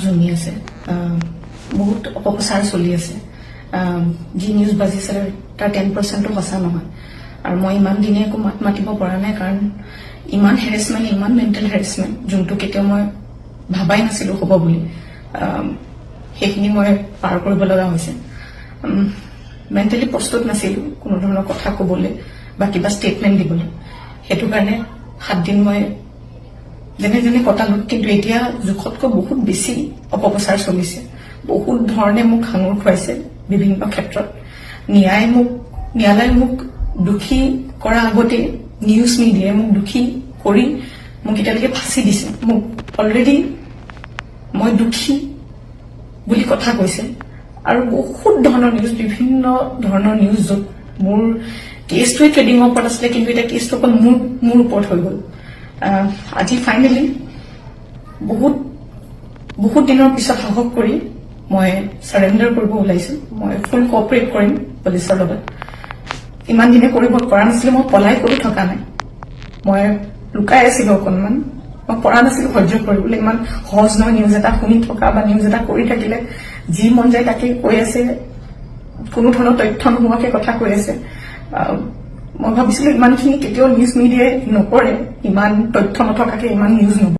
জমি আছে বহুত অপপ্ৰচাৰ চলি আছে যি নিউজ বাজিছে তাৰ 10% সঁচা নহয় আৰু মই ইমান দিনে একো মাত মাতিব পৰা নাই কাৰণ ইমান হেৰেছমেণ্ট ইমান মেণ্টেল হেৰেছমেণ্ট যোনটো কেতিয়াও মই ভাবাই নাছিলো হ'ব বুলি সেইখিনি মই পাৰ কৰিব লগা হৈছে মেণ্টেলি প্ৰস্তুত নাছিলো কোনো ধৰণৰ কথা ক'বলৈ বা কিবা ষ্টেটমেণ্ট দিবলৈ সেইটো কাৰণে 7 দিন মই যেনে যেনে কটালো কিন্তু এতিয়া জোখতকৈ বহুত বেছি অপপ্ৰচাৰ চলিছে বহুত ধৰণে মোক সাঙুৰ খুৱাইছে বিভিন্ন ক্ষেত্ৰত ন্যায়ালয়ে মোক দুখী কৰা আগতে নিউজ মিডিয়াই মোক দুখী কৰি মোক এতিয়ালৈকে ফাঁচি দিছে মোক অলৰেডি মই দুখী বুলি কথা কৈছে আৰু বহুত ধৰণৰ নিউজ বিভিন্ন ধৰণৰ নিউজ য'ত মোৰ কেছটোৱে ট্ৰেডিঙৰ ওপৰত আছিলে কিন্তু এতিয়া কেছটো অকল মোৰ ওপৰত হৈ গ'ল আজি ফাইনেলি বহুত দিনৰ পিছত সাহস কৰি মই সাৰেন্ডাৰ কৰিব ওলাইছো মই ফুল কোঅপাৰেট কৰিম পুলিচৰ লগত ইমান দিনে কৰিব পৰা নাছিলো মই পলাই কৰি থকা নাই মই লুকাই আছিলো অকণমান মই পৰা নাছিলো সহ্য কৰিবলৈ ইমান সহজ নহয় নিউজ এটা শুনি থকা বা নিউজ এটা কৰি থাকিলে যি মন যায় তাকে কৈ আছে কোনো ধৰণৰ তথ্য নোহোৱাকে কথা কৈ আছে মই ভাবিছিলো ইমানখিনি কেতিয়াও নিউজ মিডিয়াই নকৰে ইমান তথ্য নথকাকে ইমান নিউজ নকৰে